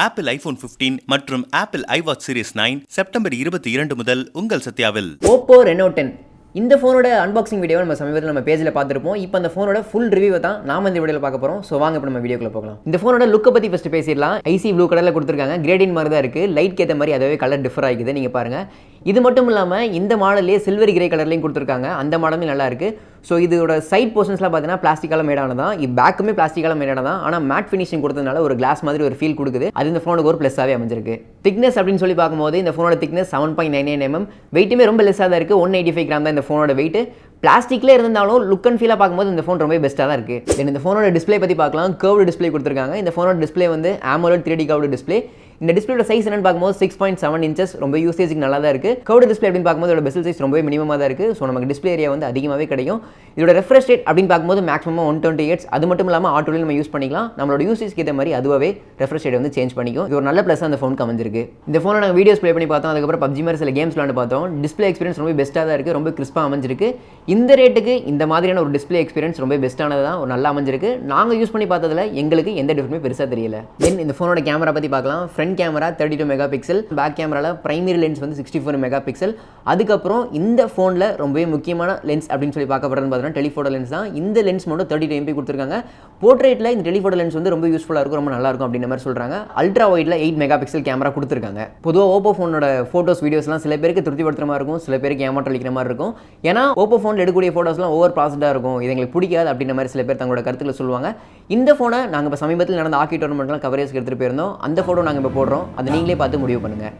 Apple iPhone 15 மற்றும் apple iWatch series 9 September 22 முதல் உங்கள் சத்யாவில். OPPO RENO 10 இந்த ஃபோனோட அன்பாக்சிங் வீடியோவை நம்ம சமீபத்தில் நம்ம பேஜில் பார்த்துருப்போம். இப்போ அந்த ஃபோனோட ஃபுல் ரிவ்யூவை தான் நாம இந்த வீடியோவில் பார்க்க போகிறோம். ஸோ வாங்க இப்போ நம்ம வீடியோக்குள்ள போகலாம். இந்த ஃபோனோட லுக்கை பற்றி ஃபஸ்ட்டு பேசிடலாம். ஐசி ப்ளூ கலரில் கொடுத்துருக்காங்க. கிரேடின் மாதிரி தான் இருக்குது. லைட் ஏற்ற மாதிரி அதவே கலர் டிஃபர் ஆகிக்குது. நீங்கள் பாருங்கள். இது மட்டும் இல்லாமல் இந்த மாடல்லே சில்வர் கிரே கலர்லையும் கொடுத்துருக்காங்க. அந்த மாடலும் நல்லா இருக்குது. ஸோ இதோட சைட் போர்ஷன்ஸ்லாம் பார்த்தீங்கன்னா பிளாஸ்டிக்கால மேடானது தான். இது பேக்குமே பிளாஸ்டிக்கால மேடானது தான். ஆனால் மேட் ஃபினிஷிங் கொடுத்ததுனால ஒரு கிளாஸ் மாதிரி ஒரு ஃபீல் கொடுக்குது. அது இந்த ஃபோனுக்கு ஒரு ப்ளஸ்ஸாகவே அமைஞ்சிருக்கு. திக்னஸ் அப்படின்னு சொல்லி பார்க்கும்போது இந்த ஃபோனோட திக்னஸ் 7.99 mm. வெயிட்டுமே ரொம்ப லெஸ்ஸாக தான் இருக்குது. 185 கிராம் தான் இந்த ஃபோனோட வெயிட். பிளாஸ்டிக்ல இருந்தாலும் லுக் அண்ட் ஃபீலாக பார்க்கும்போது இந்த ஃபோன் ரொம்ப பெஸ்ட்டாக தான் இருக்குது. தென் இந்த ஃபோனோட டிஸ்பிளே பற்றி பார்க்கலாம். கர்வ்டு டிஸ்பிளே கொடுத்துருக்காங்க. இந்த ஃபோனோட டிஸ்பிளே வந்து AMOLED 3D கர்வ்டு டிஸ்பிளே. இந்த டிஸ்பிளேட சைஸ் என்னன்னு பார்க்கும்போது 6.7 inches. ரொம்ப யூசேஜுக்கு நல்லா தான் இருக்குது. கர்வ்டு டிஸ்பிளே அப்படின்னு பார்க்கும்போது இதோட பெசல் சைஸ் ரொம்பவே மினிமமாக தான் இருக்குது. ஸோ நமக்கு டிஸ்பிளே ஏரியா வந்து அதிகமாகவே கிடைக்கும். இதோட ரெஃப்ரெஷ் ரேட் அப்படின்னு பார்க்கும்போது மேக்ஸிமம் 120 Hz. அது மட்டும் இல்லாமல் ஆட்டோவில் நம்ம யூஸ் பண்ணிக்கலாம். நம்மளோட யூசேஜ்க்கு ஏற்ற மாதிரி அதுவாகவே ரெஃப்ரெஷ் ரேட் வந்து சேஞ்ச் பண்ணிக்கும். இது ஒரு நல்ல ப்ளஸ் அந்த ஃபோனுக்கு அமைஞ்சிருக்கு. இந்த ஃபோனை நாங்கள் வீடியோஸ் ப்ளே பண்ணி பார்த்தோம். அதுக்கப்புறம் PUBG மாதிரி சில கேம்ஸ் விளாண்டு பார்த்தோம். டிஸ்பிளே எக்ஸ்பீரியன்ஸ் ரொம்ப பெஸ்ட்டாக தான் இருக்குது. ரொம்ப கிறிஸ்பாக அமைஞ்சிருக்கு. இந்த ரேட்டுக்கு இந்த மாதிரியான ஒரு டிஸ்பிளே எக்ஸ்பீரியன்ஸ் ரொம்ப பெஸ்ட்டானது தான். ஒரு நல்லா அமைஞ்சிருக்கு. நாங்கள் யூஸ் பண்ணி பார்த்ததில் எங்களுக்கு எந்த டிஃபரன்ஸுமே பெருசாக தெரியல. தென் இந்த ஃபோனோட கேமரா பற்றி பார்க்கலாம். ஃப்ரண்ட் கேமரா 32 மெகாபிக்சல், பேக் கேமராவில் பிரைமரி லென்ஸ் வந்து 64 மெகாபிக்சல். அதுக்கப்புறம் இந்த ஃபோனில் ரொம்பவே முக்கியமான லென்ஸ் அப்படின்னு சொல்லி பார்க்கப்படுறதுன்னு பார்த்தீங்கன்னா டெலிஃபோட்டோ லென்ஸ் தான். இந்த லென்ஸ் மட்டும் 32 MP கொடுத்துருக்காங்க. போர்ட்ரேட்டில் இந்த டெலிஃபோட்டோ லென்ஸ் வந்து ரொம்ப யூஸ்ஃபுல்லாக இருக்கும், ரொம்ப நல்லா இருக்கும் அப்படின்ற மாதிரி சொல்கிறாங்க. அல்ட்ரா வைடில் 8 மெகாபிக்சல் கேமரா கொடுத்துருக்காங்க. பொதுவாக ஓப்போ ஃபோனோட ஃபோட்டோஸ் வீடியோஸ்லாம் சில பேருக்கு திருப்திப்படுத்துற மாதிரி இருக்கும், சில பேருக்கு ஏமாற்றம் அளிக்கிற மாதிரி இருக்கும். ஏன்னா ஓப்போ ஃபோனில் எடுக்கக்கூடிய ஃபோட்டோஸ்லாம் ஓவர் ப்ராசஸ்டாக இருக்கும், இது எங்களுக்கு பிடிக்காது அப்படின்ற மாதிரி சில பேர் தங்களோட கருத்தில் சொல்லுவாங்க. இந்த ஃபோனை நாங்கள் இப்போ சமீபத்தில் நடந்த ஹாக்கி டோர்னமெண்ட்லாம் கவரேஜ் எடுத்துகிட்டு போயிருந்தோம். அந்த ஃபோட்டோ நாங்கள் இப்போ போடுறோம். அதை நீங்களே பார்த்து முடிவு பண்ணுங்கள்.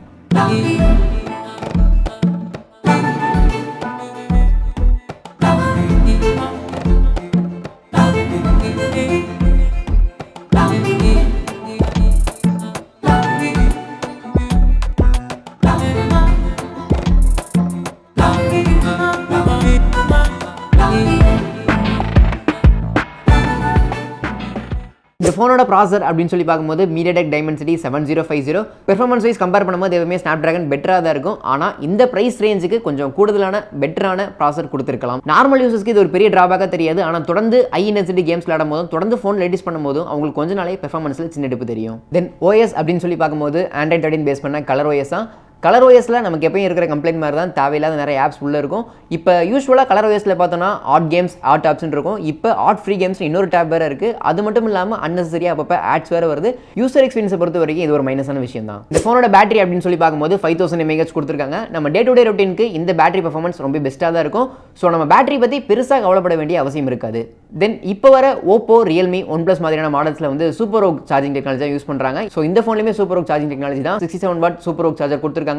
இந்த ஃபோனோட ப்ராசர் அப்படின்னு சொல்லி பார்க்கும்போது MediaTek Dimensity 7050. Performance wise compare பண்ணும்போது எப்பவுமே Snapdragon பெட்டராக தான் இருக்கும். ஆனால் இந்த ப்ரைஸ் ரேஞ்சுக்கு கொஞ்சம் கூடுதலான பெட்டரான ப்ராசர் கொடுத்துருக்கலாம். நார்மல் யூசர்ஸ்க்கு இது ஒரு பெரிய டிராபேக்காக தெரியாது. ஆனால் தொடர்ந்து ஹை இன்டென்சிட்டி கேம்ஸ் விளையாடும் போதும், தொடர்ந்து ஃபோன் லேடிஸ் பண்ணும்போதும் அவங்களுக்கு கொஞ்ச நாளே பெர்ஃபார்மன்ஸில் சின்ன டிப்பு தெரியும். தென் OS அப்படின்னு சொல்லி பார்க்கும்போது Android 13 பேஸ் பண்ண கலர் OS தான். கலர் ஓஎஸில் நமக்கு எப்பயும் இருக்கிற கம்ப்ளைண்ட் மாதிரி தான், தேவையில்லாத நிறைய ஆப்ஸ் உள்ளே இருக்கும். இப்போ யூஸ்வலாக கலர் ஓஎஸில் பார்த்தோன்னா ஆட் கேம்ஸ், ஆட் ஆப்ஸ்ன்னு இருக்கும். இப்போ ஆட் ஃப்ரீ கேம்ஸ் இன்னொரு டேப் வேறு இருக்குது. அது மட்டும் இல்லாமல் அன்னெசரியாக அப்பப்போ ஆட்ஸ் வேறு வருது. யூசர் எக்ஸ்பீரியன்ஸை பொறுத்த வரைக்கும் இது ஒரு மைனஸான விஷயம் தான். இந்த ஃபோனோட பேட்டரி அப்படின்னு சொல்லி பார்க்கும்போது 5000 mAh கொடுத்துருக்காங்க. நம்ம டே டு டே ரொட்டீனுக்கு இந்த பேட்டரி பர்ஃபார்மன்ஸ் ரொம்ப பெஸ்ட்டாக தான் இருக்கும். ஸோ நம்ம பேட்டரி பற்றி பெருசாக கவலைப்பட வேண்டிய அவசியம் இருக்காது. தென் இப்போ வர ஓப்போ, ரியல்மி, OnePlus மாதிரியான மாடல்ஸில் வந்து super okay charging technology use பண்ணுறாங்க. ஸோ இந்த ஃபோன்லையுமே சூப்பர் ஓக் சார்ஜிங் டெக்னாலஜி தான். 67 வாட் சூப்பர் ஓக் சார்ஜர் கொடுத்துருக்காங்க.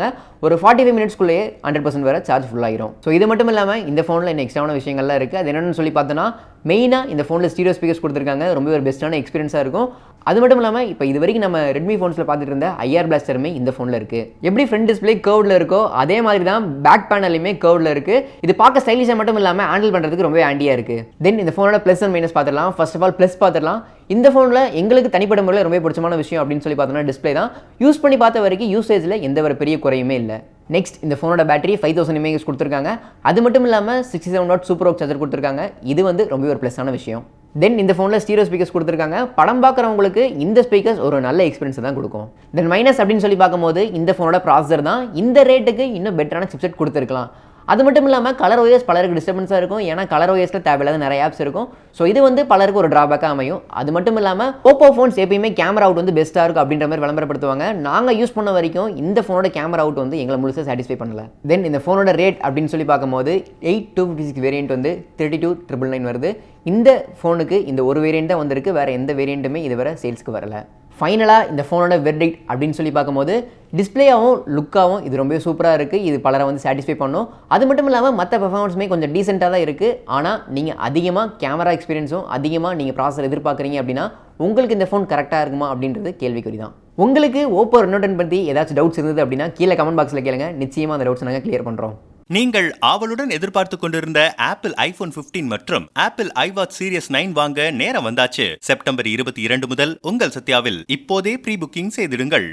ஒரு 45 மினிட்ஸ்க்குள்ளேயே 100% வரை சார்ஜ் ஃபுல் ஆகிரும். ஸோ இது மட்டும் இல்லாமல் இந்த ஃபோனில் இன்னும் எக்ஸ்ட்ரான விஷயங்கள்லாம் இருக்குது. அது என்னென்னு சொல்லி பார்த்தோன்னா மெயினாக இந்த ஃபோனில் ஸ்டீரியோ ஸ்பீக்கர்ஸ் கொடுத்துருக்காங்க. ரொம்ப ஒரு பெஸ்ட்டான எக்ஸ்பீரியன்ஸாக இருக்கும். அது மட்டும் இல்லாமல் இப்போ இது வரைக்கும் நம்ம ரெட்மி ஃபோன்ஸில் பார்த்துட்டு இருந்த IR பிளாஸ்டருமே இந்த ஃபோனில் இருக்குது. எப்படி ஃப்ரண்ட் டிஸ்பிளே கர்வ்டில் இருக்கோ அதே மாதிரி தான் பேக் பேனலுமே கர்வ்டில் இருக்குது. இது பார்க்க ஸ்டைலிஷாக மட்டும் இல்லாமல் ஹேண்டில் பண்ணுறதுக்கு ரொம்ப ஹேண்டியாக இருக்குது. தென் இந்த ஃபோனோட ப்ளஸ் அண்ட் மைனஸ் பார்த்துடலாம். ஃபர்ஸ்ட் ஆஃப் ஆல் ப்ளஸ் பார்த்துடலாம். இந்த ஃபோனில் எங்களுக்கு தனிப்பட்ட முறையில் ரொம்ப பிடிச்சமான விஷயம் அப்படின்னு சொல்லி பார்த்தோம்னா டிஸ்பிளே தான். யூஸ் பண்ணி பார்த்த வரைக்கும் யூசேஜில் எந்த ஒரு பெரிய குறையுமே இல்லை. நெக்ஸ்ட் இந்த ஃபோனோட பேட்டரி 5000 mAh கொடுத்துருக்காங்க. அது மட்டும் இல்லாமல் 67 வாட் சூப்பர் ஓக் சார்ஜர் கொடுத்துருக்காங்க. இது வந்து ரொம்ப ஒரு ப்ளஸ்ஸான விஷயம். தென் இந்த ஃபோனில் ஸ்டீரியோ ஸ்பீக்கர்ஸ் கொடுத்துருக்காங்க. படம் பார்க்குறவங்களுக்கு இந்த ஸ்பீக்கர்ஸ் ஒரு நல்ல எக்ஸ்பீரியன்ஸ் தான் கொடுக்கும். தென் மைனஸ் அப்படின்னு சொல்லி பார்க்கும்போது இந்த ஃபோனோட ப்ராசஸர் தான். இந்த ரேட்டுக்கு இன்னும் பெட்டரான சிப்செட் கொடுத்துருக்கலாம். அது மட்டும் இல்லாமல் கலர் ஓஎஸ் பலருக்கு டிஸ்டர்பன்ஸாக இருக்கும். ஏன்னா கலர் ஓஎஸில் தேவையில்லாத நிறைய ஆப்ஸ் இருக்கும். ஸோ இது வந்து பலருக்கு ஒரு டிராபேக்காக அமையும். அது மட்டும் இல்லாமல் ஓப்போ ஃபோன்ஸ் எப்பயுமே கேமரா அவுட் வந்து பெஸ்ட்டாக இருக்கும் அப்படின்ற மாதிரி விளம்பரப்படுத்துவாங்க. நாங்கள் யூஸ் பண்ண வரைக்கும் இந்த ஃபோனோட கேமரா அவுட் வந்து எங்களை முழுசாக சாட்டிஸ்ஃபை பண்ணல. தென் இந்த ஃபோனோட ரேட் அப்படின்னு சொல்லி பார்க்கும்போது 8256 வேரியன்ட் வந்து 32,999 வருது. இந்த ஃபோனுக்கு இந்த ஒரு வேரியன்ட் தான் வந்திருக்கு. வேறு எந்த வேரியண்ட்டுமே இதுவரை சேல்ஸ்க்கு வரல. ஃபைனலாக இந்த ஃபோனோட வெர்டிக்ட் அப்படின்னு சொல்லி பார்க்கும்போது டிஸ்பிளேயாகவும் லுக்காகவும் இது ரொம்ப சூப்பராக இருக்குது. இது பலரை வந்து சாட்டிஸ்ஃபை பண்ணும். அது மட்டும் இல்லாமல் மற்ற பெர்ஃபார்மன்ஸுமே கொஞ்சம் டீசெண்டாக தான் இருக்குது. ஆனால் நீங்கள் அதிகமாக கேமரா எக்ஸ்பீரியன்ஸும் அதிகமாக நீங்கள் ப்ராசஸர் எதிர்பார்க்குறீங்க அப்படின்னா உங்களுக்கு இந்த ஃபோன் கரெக்டாக இருக்குமா அப்படின்றது கேள்விக்குறி தான். உங்களுக்கு ஓப்போ ரெனோ 10 பற்றி ஏதாச்சும் டவுட்ஸ் இருந்தது அப்படின்னா கீழே கமெண்ட் பாக்ஸில் கேளுங்க. நிச்சயமாக அந்த டவுட்ஸ் நாங்கள் கிளியர் பண்ணுறோம். நீங்கள் ஆவலுடன் எதிர்பார்த்து கொண்டிருந்த ஆப்பிள் ஐபோன் 15 மற்றும் ஆப்பிள் iWatch சீரிஸ் 9 வாங்க நேரம் வந்தாச்சு. செப்டம்பர் 22 முதல் உங்கள் சத்யாவில். இப்போதே ப்ரீ புக்கிங் செய்திடுங்கள்.